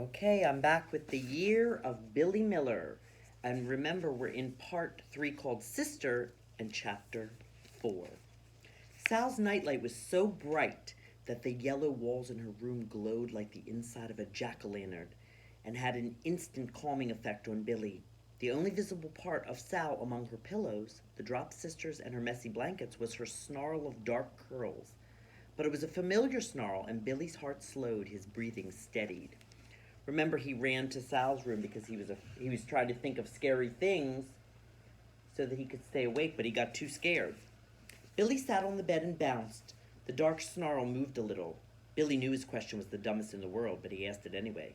Okay, I'm back with the year of Billy Miller. And remember, we're in part 3 called Sister and chapter 4. Sal's nightlight was so bright that the yellow walls in her room glowed like the inside of a jack-o'-lantern and had an instant calming effect on Billy. The only visible part of Sal among her pillows, the drop sisters, and her messy blankets was her snarl of dark curls. But it was a familiar snarl, and Billy's heart slowed, his breathing steadied. Remember, he ran to Sal's room because he was trying to think of scary things so that he could stay awake, but he got too scared. Billy sat on the bed and bounced. The dark snarl moved a little. Billy knew his question was the dumbest in the world, but he asked it anyway.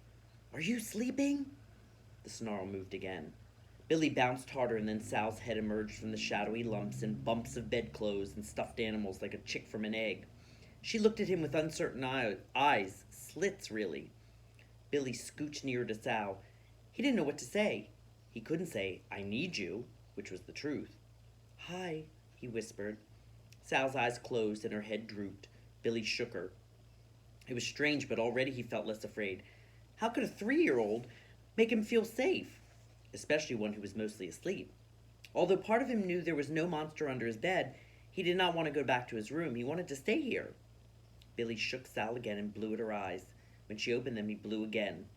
"Are you sleeping?" The snarl moved again. Billy bounced harder, and then Sal's head emerged from the shadowy lumps and bumps of bedclothes and stuffed animals like a chick from an egg. She looked at him with uncertain eyes, slits really. Billy scooched nearer to Sal. He didn't know what to say. He couldn't say, "I need you," which was the truth. "Hi," he whispered. Sal's eyes closed and her head drooped. Billy shook her. It was strange, but already he felt less afraid. How could a 3-year-old make him feel safe? Especially one who was mostly asleep. Although part of him knew there was no monster under his bed, he did not want to go back to his room. He wanted to stay here. Billy shook Sal again and blew at her eyes. When she opened them, he blew again.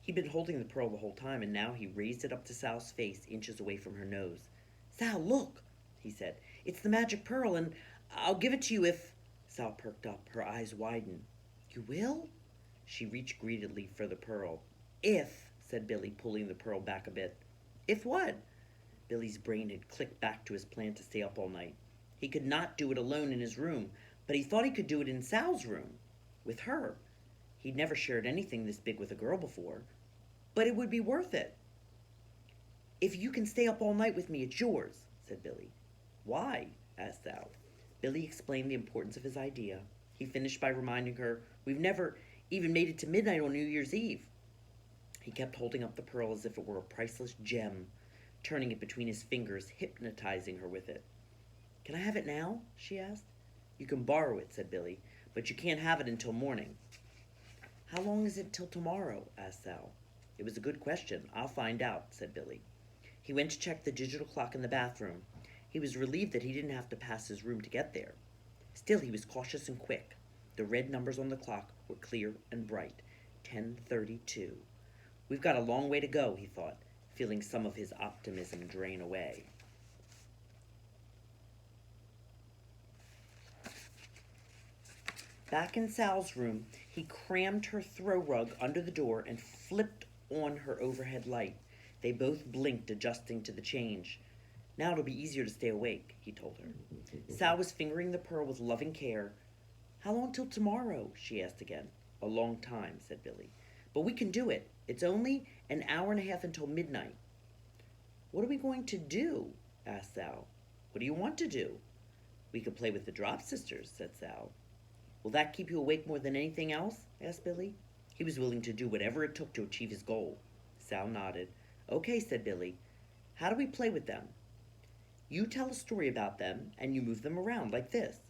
He'd been holding the pearl the whole time, and now he raised it up to Sal's face, inches away from her nose. "Sal, look," he said. "It's the magic pearl, and I'll give it to you if—" Sal perked up. Her eyes widened. "You will?" She reached greedily for the pearl. "If," said Billy, pulling the pearl back a bit. "If what?" Billy's brain had clicked back to his plan to stay up all night. He could not do it alone in his room, but he thought he could do it in Sal's room. With her. He'd never shared anything this big with a girl before. But it would be worth it. "If you can stay up all night with me, it's yours," said Billy. "Why?" asked Sal. Billy explained the importance of his idea. He finished by reminding her, "We've never even made it to midnight on New Year's Eve." He kept holding up the pearl as if it were a priceless gem, turning it between his fingers, hypnotizing her with it. "Can I have it now?" she asked. "You can borrow it," said Billy, "but you can't have it until morning." "How long is it till tomorrow?" asked Sal. "It was a good question. I'll find out," said Billy. He went to check the digital clock in the bathroom. He was relieved that he didn't have to pass his room to get there. Still, he was cautious and quick. The red numbers on the clock were clear and bright. 10:32. "We've got a long way to go," he thought, feeling some of his optimism drain away. Back in Sal's room, he crammed her throw rug under the door and flipped on her overhead light. They both blinked, adjusting to the change. "Now it'll be easier to stay awake," he told her. Sal was fingering the pearl with loving care. "How long till tomorrow?" she asked again. "A long time," said Billy. "But we can do it. It's only an hour and a half until midnight." "What are we going to do?" asked Sal. "What do you want to do?" "We could play with the Drop Sisters," said Sal. "Will that keep you awake more than anything else?" asked Billy. He was willing to do whatever it took to achieve his goal. Sal nodded. "Okay," said Billy. "How do we play with them?" "You tell a story about them, and you move them around like this."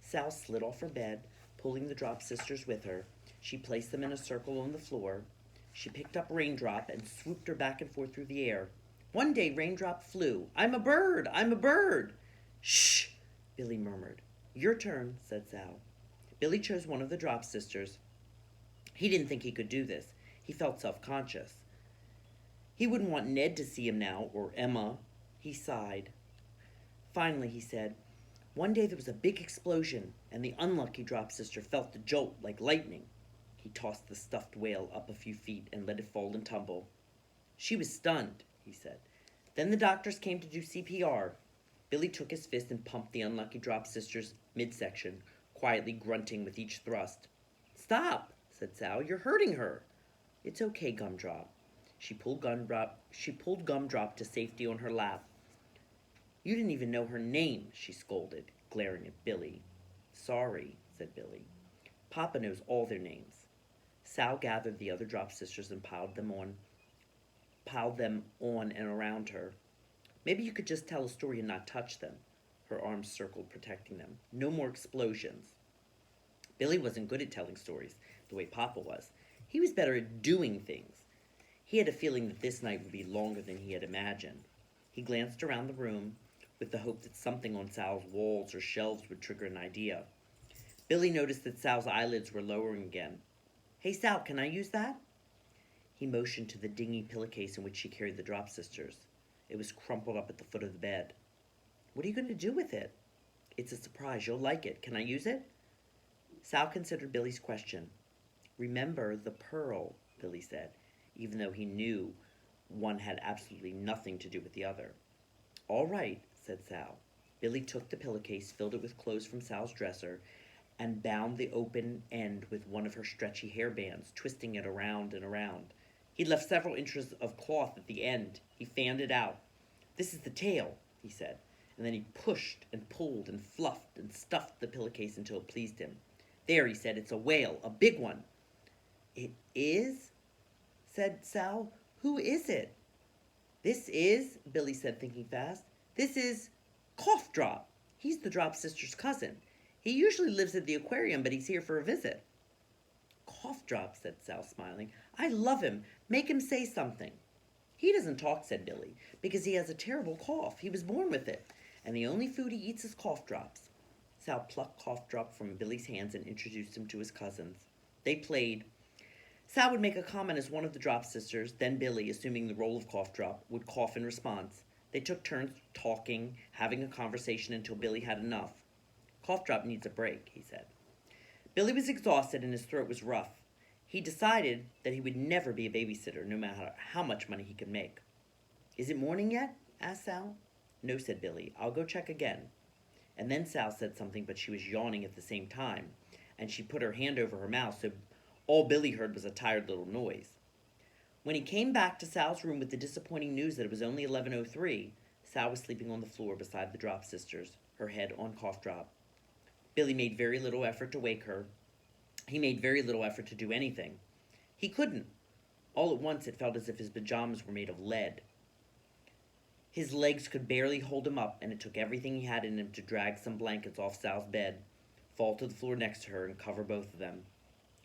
Sal slid off her bed, pulling the Drop Sisters with her. She placed them in a circle on the floor. She picked up Raindrop and swooped her back and forth through the air. One day Raindrop flew. "I'm a bird! I'm a bird!" "Shh!" Billy murmured. "Your turn," said Sal. Billy chose one of the Drop Sisters. He didn't think he could do this. He felt self-conscious. He wouldn't want Ned to see him now, or Emma. He sighed. Finally, he said, "One day there was a big explosion, and the unlucky Drop Sister felt the jolt like lightning." He tossed the stuffed whale up a few feet and let it fall and tumble. "She was stunned," he said. "Then the doctors came to do CPR." Billy took his fist and pumped the unlucky Drop Sister's midsection, quietly grunting with each thrust. "Stop," said Sal. "You're hurting her." "It's okay, Gumdrop." She pulled Gumdrop to safety on her lap. "You didn't even know her name," she scolded, glaring at Billy. "Sorry," said Billy. "Papa knows all their names." Sal gathered the other Drop Sisters and piled them on and around her. "Maybe you could just tell a story and not touch them." Her arms circled, protecting them. "No more explosions." Billy wasn't good at telling stories, the way Papa was. He was better at doing things. He had a feeling that this night would be longer than he had imagined. He glanced around the room with the hope that something on Sal's walls or shelves would trigger an idea. Billy noticed that Sal's eyelids were lowering again. "Hey, Sal, can I use that?" He motioned to the dingy pillowcase in which she carried the Drop Sisters. It was crumpled up at the foot of the bed. "What are you going to do with it?" "It's a surprise. You'll like it. Can I use it?" Sal considered Billy's question. "Remember the pearl," Billy said, even though he knew one had absolutely nothing to do with the other. "All right," said Sal. Billy took the pillowcase, filled it with clothes from Sal's dresser, and bound the open end with one of her stretchy hair bands, twisting it around and around. He'd left several inches of cloth at the end. He fanned it out. "This is the tail," he said, and then he pushed and pulled and fluffed and stuffed the pillowcase until it pleased him. "There," he said, "it's a whale, a big one." "It is?" said Sal. "Who is it?" "This is," Billy said, thinking fast, "this is Cough Drop. He's the Drop Sisters' cousin. He usually lives at the aquarium, but he's here for a visit." "Cough Drop," said Sal, smiling. "I love him. Make him say something." "He doesn't talk," said Billy, "because he has a terrible cough. He was born with it, and the only food he eats is cough drops." Sal plucked Cough Drop from Billy's hands and introduced him to his cousins. They played. Sal would make a comment as one of the Drop Sisters, then Billy, assuming the role of Cough Drop, would cough in response. They took turns talking, having a conversation until Billy had enough. "Cough Drop needs a break," he said. Billy was exhausted and his throat was rough. He decided that he would never be a babysitter, no matter how much money he could make. "Is it morning yet?" asked Sal. "No," said Billy. "I'll go check again." And then Sal said something, but she was yawning at the same time, and she put her hand over her mouth, so all Billy heard was a tired little noise. When he came back to Sal's room with the disappointing news that it was only 11:03, Sal was sleeping on the floor beside the Drop Sisters, her head on Cough Drop. Billy made very little effort to wake her. He made very little effort to do anything. He couldn't. All at once it felt as if his pajamas were made of lead. His legs could barely hold him up, and it took everything he had in him to drag some blankets off Sal's bed, fall to the floor next to her, and cover both of them.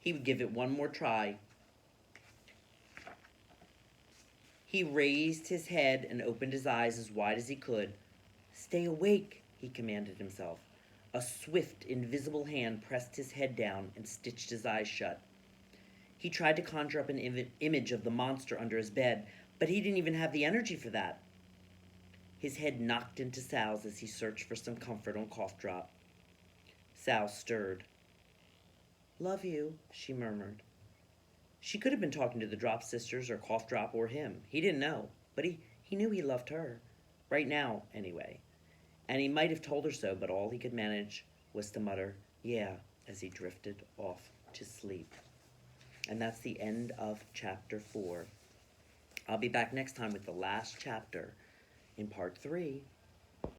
He would give it one more try. He raised his head and opened his eyes as wide as he could. "Stay awake," he commanded himself. A swift, invisible hand pressed his head down and stitched his eyes shut. He tried to conjure up an image of the monster under his bed, but he didn't even have the energy for that. His head knocked into Sal's as he searched for some comfort on Cough Drop. Sal stirred. "Love you," she murmured. She could have been talking to the Drop Sisters or Cough Drop or him. He didn't know, but he knew he loved her. Right now, anyway. And he might have told her so, but all he could manage was to mutter, "Yeah," as he drifted off to sleep. And that's the end of chapter 4. I'll be back next time with the last chapter in part 3.